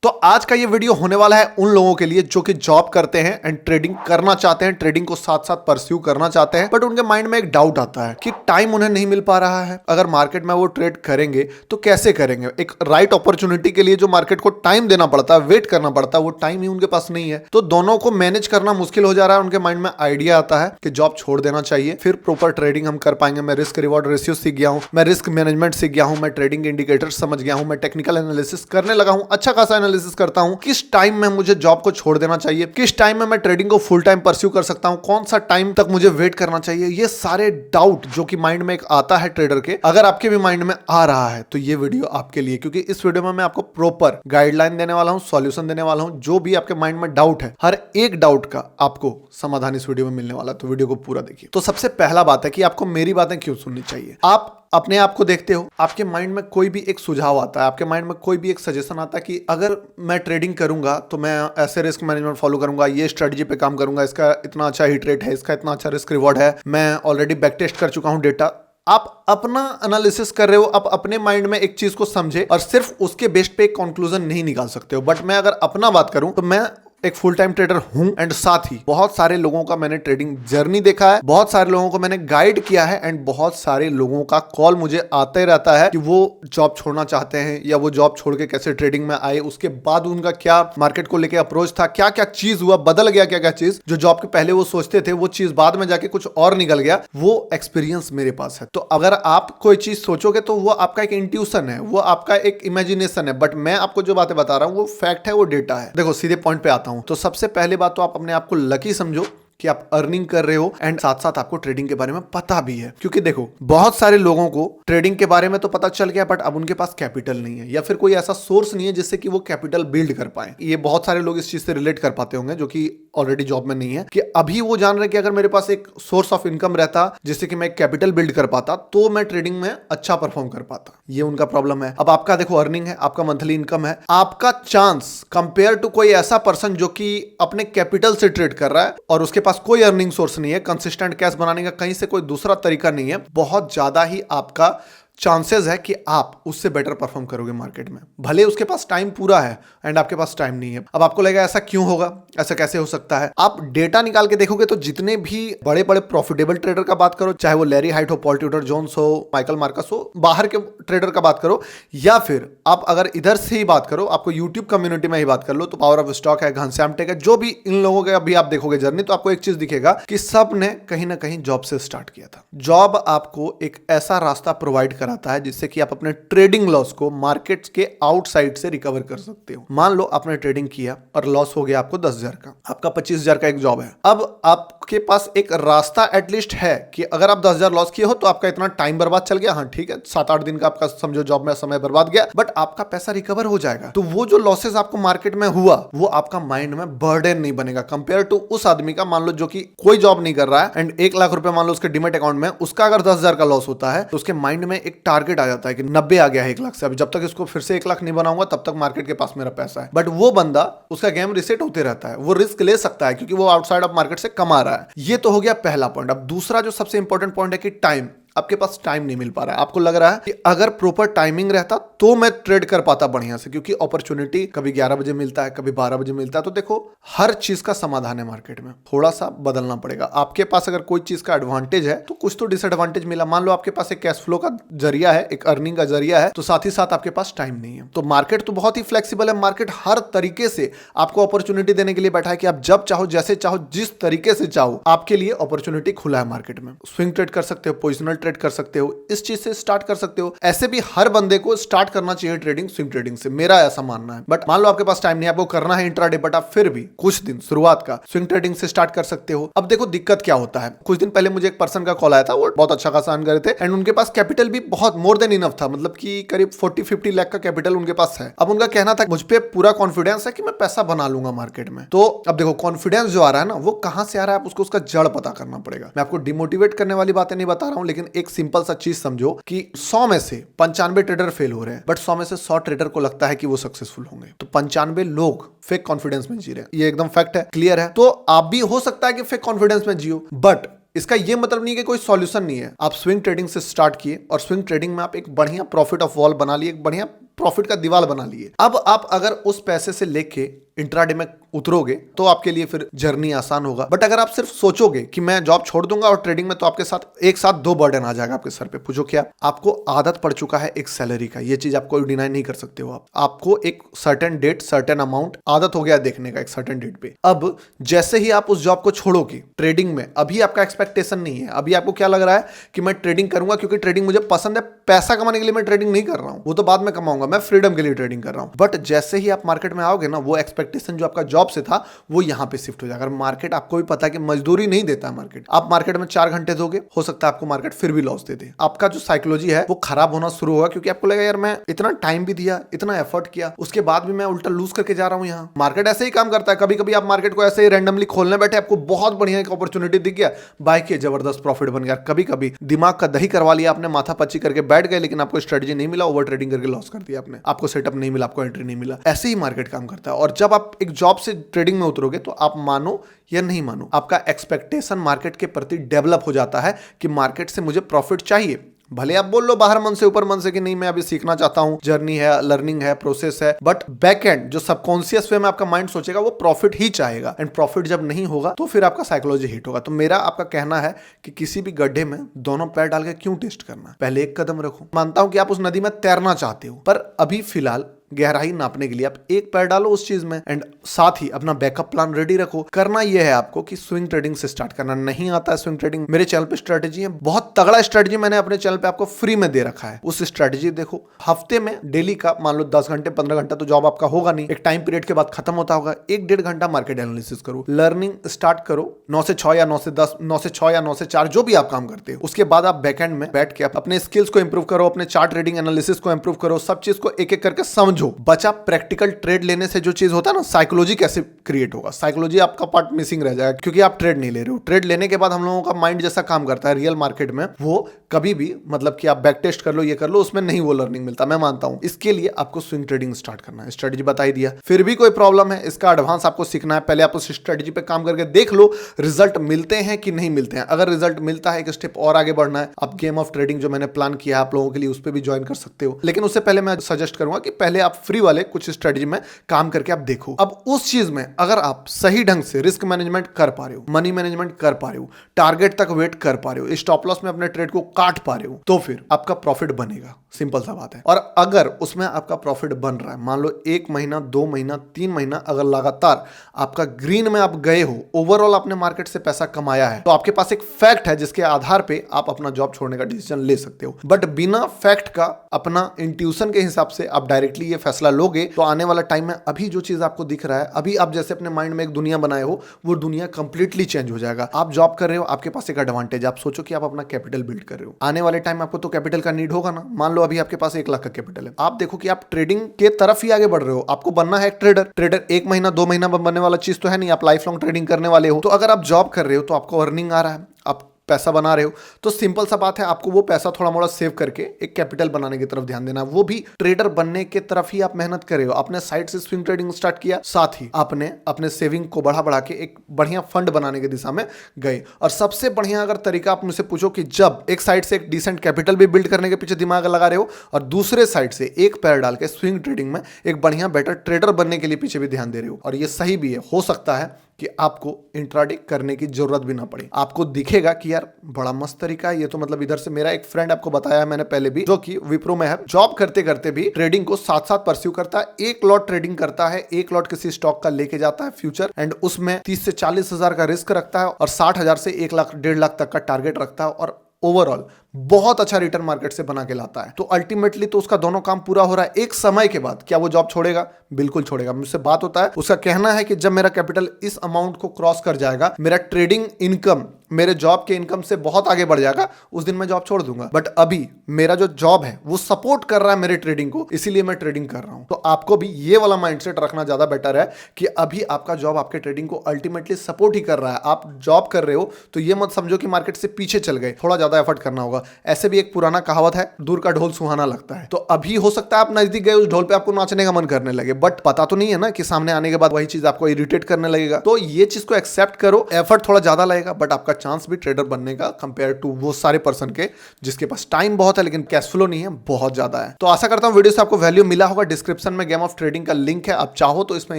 तो आज का ये वीडियो होने वाला है उन लोगों के लिए जो कि जॉब करते हैं एंड ट्रेडिंग करना चाहते हैं, ट्रेडिंग को साथ साथ परस्यू करना चाहते हैं, बट उनके माइंड में एक डाउट आता है कि टाइम उन्हें नहीं मिल पा रहा है। अगर मार्केट में वो ट्रेड करेंगे तो कैसे करेंगे? एक राइट अपॉर्चुनिटी के लिए जो मार्केट को टाइम देना पड़ता है, वेट करना पड़ता है, वो टाइम ही उनके पास नहीं है। तो दोनों को मैनेज करना मुश्किल हो जा रहा है। उनके माइंड में आइडिया आता है कि जॉब छोड़ देना चाहिए, फिर प्रॉपर ट्रेडिंग हम कर पाएंगे। मैं रिस्क रिवॉर्ड रेशियो सीख गया हूं, मैं रिस्क मैनेजमेंट सीख गया हूं, मैं ट्रेडिंग इंडिकेटर समझ गया हूं, मैं टेक्निकल एनालिसिस करने लगा हूं, अच्छा खासा एनालिसिस करता हूं। किस टाइम में मुझे जॉब को छोड़ देना चाहिए, किस टाइम में मैं ट्रेडिंग को फुल टाइम परस्यू कर सकता हूं, कौन सा टाइम तक मुझे वेट करना चाहिए, ये सारे डाउट जो कि माइंड में एक आता है ट्रेडर के, अगर आपके भी माइंड में आ रहा है तो ये वीडियो आपके लिए, क्योंकि इस वीडियो में मैं आपको प्रॉपर गाइडलाइन देने वाला हूं, सॉल्यूशन देने वाला हूं। जो भी आपके माइंड में डाउट है, हर एक डाउट का आपको समाधान इस वीडियो में मिलने वाला है, तो वीडियो को पूरा देखिए। तो सबसे पहला बात है कि आपको मेरी बातें क्यों सुननी चाहिए। आप अपने आप को देखते हो, आपके माइंड में कोई भी एक सुझाव आता है, आपके माइंड में कोई भी एक सजेशन आता है कि अगर मैं ट्रेडिंग करूंगा तो मैं ऐसे रिस्क मैनेजमेंट फॉलो करूंगा, ये स्ट्रेटजी पे काम करूंगा, इसका इतना अच्छा हिट रेट है, इसका इतना अच्छा रिस्क रिवॉर्ड है, मैं ऑलरेडी बैक टेस्ट कर चुका हूं डेटा। आप अपना एनालिसिस कर रहे हो, आप अपने माइंड में एक चीज को समझे और सिर्फ उसके बेस्ड पे एक कंक्लूजन नहीं निकाल सकते हो। बट मैं अगर अपना बात करूं तो मैं एक फुल टाइम ट्रेडर हूं एंड साथ ही बहुत सारे लोगों का मैंने ट्रेडिंग जर्नी देखा है, बहुत सारे लोगों को मैंने गाइड किया है एंड बहुत सारे लोगों का कॉल मुझे आते रहता है कि वो जॉब छोड़ना चाहते हैं या वो जॉब छोड़ के कैसे ट्रेडिंग में आए, उसके बाद उनका क्या मार्केट को लेके अप्रोच था, क्या क्या चीज हुआ, बदल गया क्या क्या चीज, जो जॉब के पहले वो सोचते थे वो चीज बाद में जाके कुछ और निकल गया। वो एक्सपीरियंस मेरे पास है। तो अगर आप कोई चीज सोचोगे तो वो आपका एक इंट्यूशन है, वो आपका एक इमेजिनेशन है, बट मैं आपको जो बातें बता रहा हूं वो फैक्ट है, वो डेटा है। देखो सीधे पॉइंट पे आता हूं। तो सबसे पहले बात तो आप अपने आप को लकी समझो कि आप अर्निंग कर रहे हो एंड साथ साथ आपको ट्रेडिंग के बारे में पता भी है। क्योंकि देखो बहुत सारे लोगों को ट्रेडिंग के बारे में तो पता चल गया, बट अब उनके पास कैपिटल नहीं है या फिर कोई ऐसा सोर्स नहीं है जिससे कि वो कैपिटल बिल्ड कर पाए। ये बहुत सारे लोग इस चीज से रिलेट कर पाते होंगे जो कि ऑलरेडी जॉब में नहीं है, कि अभी वो जान रहे कि अगर मेरे पास एक सोर्स ऑफ इनकम रहता जिससे कि मैं एक कैपिटल बिल्ड कर पाता तो मैं ट्रेडिंग में अच्छा परफॉर्म कर पाता। ये उनका प्रॉब्लम है। अब आपका देखो अर्निंग है, आपका मंथली इनकम है, आपका चांस कंपेयर टू कोई ऐसा पर्सन जो कि अपने कैपिटल से ट्रेड कर रहा है और उसके पास कोई अर्निंग सोर्स नहीं है, कंसिस्टेंट कैश बनाने का कहीं से कोई दूसरा तरीका नहीं है, बहुत ज्यादा ही आपका चांसेस है कि आप उससे बेटर परफॉर्म करोगे मार्केट में। भले उसके पास टाइम पूरा है एंड आपके पास टाइम नहीं है। अब आपको लगेगा ऐसा क्यों होगा, ऐसा कैसे हो सकता है? आप डेटा निकाल के देखोगे तो जितने भी बड़े बड़े प्रॉफिटेबल ट्रेडर का बात करो, चाहे वो लैरी हाइट हो, पॉल ट्यूडर जोन्स हो, माइकल मार्कस हो, बाहर के ट्रेडर का बात करो, या फिर आप अगर इधर से ही बात करो, आपको यूट्यूब कम्युनिटी में ही बात कर लो, तो पावर ऑफ स्टॉक है, घनश्याम टेक है, जो भी इन लोगों के अभी आप देखोगे जर्नी, तो आपको एक चीज दिखेगा कि सब ने कहीं ना कहीं जॉब से स्टार्ट किया था। जॉब आपको एक ऐसा रास्ता प्रोवाइड कराता है जिससे कि आप अपने ट्रेडिंग लॉस को मार्केट्स के आउटसाइड से रिकवर कर सकते हो। मान लो आपने ट्रेडिंग किया और लॉस हो गया आपको 10,000 का, आपका 25,000 का एक जॉब है। अब आपके पास एक रास्ता एटलीस्ट है कि अगर आप 10,000 लॉस किए हो तो आपका इतना टाइम बर्बाद चल गया, हाँ ठीक है, 7-8 दिन का आपका समझो जॉब में समय बर्बाद गया, बट आपका पैसा रिकवर हो जाएगा। तो वो जो लॉसेस आपको मार्केट में हुआ वो आपका माइंड में बर्डन नहीं बनेगा कंपेयर टू उस आदमी का, मान लो जो कि कोई जॉब नहीं कर रहा है एंड 1 लाख रुपए मान लो उसके डिमेट अकाउंट में, उसका अगर 10,000 का लॉस होता है तो उसके माइंड में एक टारगेट आ जाता है कि 90 आ गया है 1 लाख से, अभी जब तक इसको फिर से 1 लाख नहीं बनाऊंगा तब तक मार्केट के पास मेरा पैसा है। बट वो बंदा, उसका गेम रिसेट होते रहता है, वो रिस्क ले सकता है क्योंकि वो आउटसाइड ऑफ मार्केट से कमा रहा है। ये तो हो गया पहला पॉइंट। अब दूसरा जो सबसे इंपॉर्टेंट पॉइंट है कि टाइम, आपके पास टाइम नहीं मिल पा रहा है। आपको लग रहा है कि अगर प्रॉपर टाइमिंग रहता तो मैं ट्रेड कर पाता बढ़िया से, क्योंकि अपॉर्चुनिटी कभी 11 बजे मिलता है, कभी 12 बजे मिलता है। तो देखो हर चीज का समाधान है मार्केट में, थोड़ा सा बदलना पड़ेगा। आपके पास अगर कोई चीज का एडवांटेज है तो कुछ तो डिसएडवांटेज मिला। मान लो आपके पास एक कैश फ्लो का जरिया है, एक अर्निंग का जरिया है, तो साथ ही साथ आपके पास टाइम नहीं है। तो मार्केट तो बहुत ही फ्लेक्सिबल है, मार्केट हर तरीके से आपको अपॉर्चुनिटी देने के लिए बैठा है कि आप जब चाहो, जैसे चाहो, जिस तरीके से चाहो, आपके लिए अपॉर्चुनिटी खुला है मार्केट में। स्विंग ट्रेड कर सकते हो, पोजिशनल ट्रेड कर सकते हो, इस चीज से स्टार्ट कर सकते हो। ऐसे भी हर बंदे को स्टार्ट करना चाहिए ट्रेडिंग स्विंग ट्रेडिंग से, मेरा ऐसा मानना है। बट मान लो आपके पास टाइम नहीं है, आपको करना है इंट्राडे, बट आप फिर भी कुछ दिन शुरुआत का स्विंग ट्रेडिंग से स्टार्ट कर सकते हो। अब देखो दिक्कत क्या होता है, कुछ दिन पहले मुझे एक पर्सन का कॉल आया था, वो बहुत अच्छा खासा अर्न कर रहे थे एंड उनके पास कैपिटल भी बहुत मोर देन इनफ था, मतलब कि करीब 40-50 लाख का कैपिटल उनके पास है। अब उनका कहना था मुझ पे पूरा कॉन्फिडेंस है कि मैं पैसा बना लूंगा मार्केट में। तो अब देखो कॉन्फिडेंस जो आ रहा है ना, वो कहां से आ रहा है, आपको उसका जड़ पता करना पड़ेगा। मैं आपको डिमोटिवेट करने वाली बातें नहीं बता रहा हूं, लेकिन एक सिंपल सा चीज समझो कि 100 में से 95 ट्रेडर फेल हो रहे हैं, बट 100 में से 100 ट्रेडर को लगता है कि वो सक्सेसफुल होंगे। तो 95 लोग फेक कॉन्फिडेंस में जी रहे हैं, ये एकदम फैक्ट है, क्लियर है। तो आप भी हो सकता है कि फेक कॉन्फिडेंस में जियो, बट इसका ये मतलब नहीं कि कोई सॉल्यूशन नहीं है। आप स्विंग ट्रेडिंग से स्टार्ट किए और स्विंग ट्रेडिंग में आप एक बढ़िया प्रॉफिट ऑफ वॉल बना लिए, एक बढ़िया प्रॉफिट का दीवार बना लिए। अब आप अगर उस पैसे से लेके इंट्राडे में उतरोगे तो आपके लिए फिर जर्नी आसान होगा। बट अगर आप सिर्फ सोचोगे कि मैं जॉब छोड़ दूंगा और ट्रेडिंग में, तो आपके साथ एक साथ दो बर्डन आ जाएगा आपके सर पे। पूछो क्या? आपको आदत पड़ चुका है एक सैलरी का, ये चीज आपको डिनाई नहीं कर सकते हो। आपको एक सर्टेन डेट, सर्टेन अमाउंट आदत हो गया देखने का एक सर्टेन डेट पे। अब जैसे ही आप उस जॉब को छोड़ोगे ट्रेडिंग में, अभी आपका एक्सपेक्टेशन नहीं है, अभी आपको क्या लग रहा है कि मैं ट्रेडिंग करूंगा क्योंकि ट्रेडिंग मुझे पसंद है, पैसा कमाने के लिए मैं ट्रेडिंग नहीं कर रहा हूं, वो तो बाद में कमाऊंगा, मैं फ्रीडम के लिए ट्रेडिंग कर रहा हूं। बट जैसे ही आप मार्केट में आओगे ना, वो एक्सपेक्टेशन जो आपका जॉब से था वो यहां पे शिफ्ट हो जाएगा। मार्केट, आपको भी पता है कि मजदूरी नहीं देता है मार्केट। आप मार्केट में 4 घंटे दोगे, हो सकता है आपको मार्केट फिर भी लॉस दे दे। आपका जो साइकोलॉजी है वो खराब होना शुरू होगा, क्योंकि आपको लगेगा यार मैं इतना टाइम भी दिया, इतना एफर्ट किया, उसके बाद भी मैं उल्टा लूज करके जा रहा हूं। यहाँ मार्केट ऐसे ही काम करता है। कभी कभी आप मार्केट को ऐसे ही रैंडमली खोलने बैठे, आपको बहुत बढ़िया एक अपॉर्चुनिटी दिख गया, बाय किए, जबरदस्त प्रॉफिट बन गया। कभी कभी दिमाग का दही करवा लिया आपने, माथा पच्ची करके बैठ गए, लेकिन आपको स्ट्रेटजी नहीं मिला, ओवर ट्रेडिंग करके लॉस कर दिया आपने, आपको सेटअप नहीं मिला, आपको एंट्री नहीं मिला। ऐसे ही मार्केट काम करता है। और जब आप एक जॉब से ट्रेडिंग में उतरोगे तो आप मानो या नहीं मानो, आपका एक्सपेक्टेशन मार्केट के प्रति डेवलप हो जाता है कि मार्केट से मुझे प्रॉफिट चाहिए। भले आप बोल लो बाहर मन से, ऊपर मन से कि नहीं मैं अभी सीखना चाहता हूं, जर्नी है, लर्निंग है, प्रोसेस है, बट बैक एंड जो सबकॉन्शियस वे में आपका माइंड सोचेगा वो प्रॉफिट ही चाहेगा। एंड प्रॉफिट जब नहीं होगा तो फिर आपका साइकोलॉजी हिट होगा। तो मेरा आपका कहना है कि किसी भी गड्ढे में दोनों पैर डाल के क्यों टेस्ट करना, पहले एक कदम रखो। मानता हूं कि आप उस नदी में तैरना चाहते हो, पर अभी फिलहाल गहराई नापने के लिए आप एक पैर डालो उस चीज में, एंड साथ ही अपना बैकअप प्लान रेडी रखो। करना यह है आपको कि स्विंग ट्रेडिंग से स्टार्ट करना। नहीं आता है स्विंग ट्रेडिंग, मेरे चैनल पे स्ट्रेटेजी है, बहुत तगड़ा स्ट्रेटेजी मैंने अपने चैनल पे आपको फ्री में दे रखा है। उस स्ट्रेटेजी देखो, हफ्ते में डेली का मान लो 10 घंटे 15 घंटा तो जॉब आपका होगा नहीं, एक टाइम पीरियड के बाद खत्म होता होगा। 1-1.5 घंटा मार्केट एनालिसिस करो, लर्निंग स्टार्ट करो 9 से 6 या 9 से 10, 9 से 6 या 9 से 4 जो भी आप काम करते हो। उसके बाद आप बैकएंड में बैठ के अपने स्किल्स को इंप्रूव करो, अपने चार्ट ट्रेडिंग एनालिसिस को इंप्रूव करो, सब चीज को एक एक करके समझो। बचा प्रैक्टिकल ट्रेड लेने से जो चीज होता है ना, साइकोलॉजी कैसे क्रिएट होगा, साइकोलॉजी आपका पार्ट मिसिंग रह जाएगा, क्योंकि आप ट्रेड नहीं ले रहे हो। ट्रेड लेने के बाद हम लोगों का माइंड जैसा काम करता है रियल मार्केट में, वो कभी भी मतलब कि आप बैक टेस्ट कर लो, ये कर लो, उसमें नहीं वो लर्निंग मिलता, मैं मानता हूं। इसके लिए आपको स्विंग ट्रेडिंग स्टार्ट करना है, स्ट्रेटजी बता ही दिया। फिर भी कोई प्रॉब्लम है, इसका एडवांस आपको सीखना है, पहले आप उस स्ट्रेटजी पे काम करके देख लो रिजल्ट मिलते हैं कि नहीं मिलते हैं। अगर रिजल्ट मिलता है, एक स्टेप और आगे बढ़ना है, आप गेम ऑफ ट्रेडिंग जो मैंने प्लान किया है आप लोगों के लिए, उस पर भी ज्वाइन कर सकते हो। लेकिन उससे पहले मैं सजेस्ट करूंगा कि पहले आप फ्री वाले कुछ स्ट्रेटजी में काम करके आप देखो। अब उस चीज में अगर आप सही ढंग से रिस्क मैनेजमेंट कर पा रहे हो, मनी मैनेजमेंट कर पा रहे हो, टारगेट तक वेट कर पा रहे हो, स्टॉप लॉस में अपने ट्रेड को काट पा रहे हो, तो फिर आपका प्रॉफिट बनेगा। सिंपल सा बात है। और अगर उसमें आपका प्रॉफिट बन रहा है, मान लो 1 महीना 2 महीना 3 महीना अगर लगातार आपका ग्रीन में आप गए हो, ओवरऑल आपने मार्केट से पैसा कमाया है, तो आपके पास एक फैक्ट है जिसके आधार पे आप अपना जॉब छोड़ने का डिसीजन ले सकते हो। बट बिना फैक्ट का, अपना इंट्यूशन के हिसाब से आप डायरेक्टली ये फैसला लोगे, तो आने वाला टाइम में अभी जो चीज आपको दिख रहा है, अभी आप जैसे अपने माइंड में एक दुनिया बनाए हो, वो दुनिया कंप्लीटली चेंज हो जाएगा। आप जॉब कर रहे हो, आपके पास एक एडवांटेज, आप सोचो कि आप अपना कैपिटल बिल्ड कर रहे हो, आने वाले टाइम आपको तो कैपिटल का नीड होगा ना। मान लो अभी आपके पास 1 लाख का कैपिटल है, आप देखो कि आप ट्रेडिंग के तरफ ही आगे बढ़ रहे हो, आपको बनना है एक ट्रेडर 1 महीना 2 महीना बनने वाला चीज तो है नहीं, आप लाइफ लॉन्ग ट्रेडिंग करने वाले हो। तो अगर आप जॉब कर रहे हो तो आपको अर्निंग आ रहा है, आप पैसा बना रहे हो, तो सिंपल सा बात है, आपको वो पैसा थोड़ा मोड़ा सेव करके एक कैपिटल बनाने की तरफ ध्यान देना, वो भी ट्रेडर बनने की तरफ ही आप मेहनत कर रहे हो। आपने साइड से स्विंग ट्रेडिंग स्टार्ट किया, साथ ही आपने अपने सेविंग को बढ़ा के एक बढ़िया फंड बनाने की दिशा में गए। और सबसे बढ़िया अगर तरीका आप मुझसे पूछो कि जब एक साइड से एक डिसेंट कैपिटल भी बिल्ड करने के पीछे दिमाग लगा रहे हो और दूसरे साइड से एक पैर डाल के स्विंग ट्रेडिंग में एक बढ़िया बेटर ट्रेडर बनने के लिए पीछे भी ध्यान दे रहे हो, और ये सही भी है, हो सकता है कि आपको इंट्राडे करने की जरूरत भी ना पड़े। आपको दिखेगा कि यार बड़ा मस्त तरीका है ये तो, मतलब इधर से मेरा एक फ्रेंड आपको बताया है मैंने पहले भी, जो कि विप्रो में है, जॉब करते करते भी ट्रेडिंग को साथ साथ परस्यू करता है। 1 लॉट ट्रेडिंग करता है, 1 लॉट किसी स्टॉक का लेके जाता है फ्यूचर, एंड उसमें 30 से 40 हजार का रिस्क रखता है और 60,000 से 1 लाख 1.5 लाख तक का टारगेट रखता है, और ओवरऑल बहुत अच्छा रिटर्न मार्केट से बना के लाता है। तो अल्टीमेटली तो उसका दोनों काम पूरा हो रहा है। एक समय के बाद क्या वो जॉब छोड़ेगा? बिल्कुल छोड़ेगा। मुझसे बात होता है, उसका कहना है कि जब मेरा कैपिटल इस अमाउंट को क्रॉस कर जाएगा, मेरा ट्रेडिंग इनकम मेरे जॉब के इनकम से बहुत आगे बढ़ जाएगा, उस दिन मैं जॉब छोड़ दूंगा। बट अभी मेरा जो जॉब है वो सपोर्ट कर रहा है मेरे ट्रेडिंग को, इसीलिए मैं ट्रेडिंग कर रहा हूं। तो आपको भी ये वाला माइंडसेट रखना ज्यादा बेटर है कि अभी आपका जॉब आपके ट्रेडिंग को अल्टीमेटली सपोर्ट ही कर रहा है। आप जॉब कर रहे हो तो ये मत समझो कि मार्केट से पीछे चल गए, थोड़ा ज्यादा एफर्ट करना होगा। होगा। ऐसे भी एक पुराना कहावत है, दूर का ढोल सुहाना लगता है। तो अभी हो सकता है आप नजदीक गए, उस ढोल पे आपको नाचने का मन करने लगे, बट पता तो नहीं है ना कि सामने आने के बाद वही चीज आपको इरिटेट करने लगेगा। तो ये चीज को एक्सेप्ट करो, एफर्ट थोड़ा ज्यादा लगेगा बट आपका चांस भी ट्रेडर बनने का कंपेयर टू वो सारे पर्सन के जिसके पास टाइम बहुत है लेकिन कैश फ्लो नहीं है, बहुत ज्यादा है। तो आशा करता हूं वीडियो से आपको वैल्यू मिला होगा। डिस्क्रिप्शन में गेम ऑफ ट्रेडिंग का लिंक है, आप चाहो तो इसमें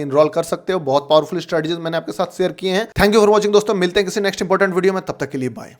इनरोल कर सकते हो। बहुत पावरफुल स्ट्रेटजीज मैंने आपके साथ शेयर किए हैं। थैंक यू फॉर वॉचिंग दोस्तों, मिलते हैं किसी नेक्स्ट इंपॉर्टेंट वीडियो में, तब तक के लिए बाय।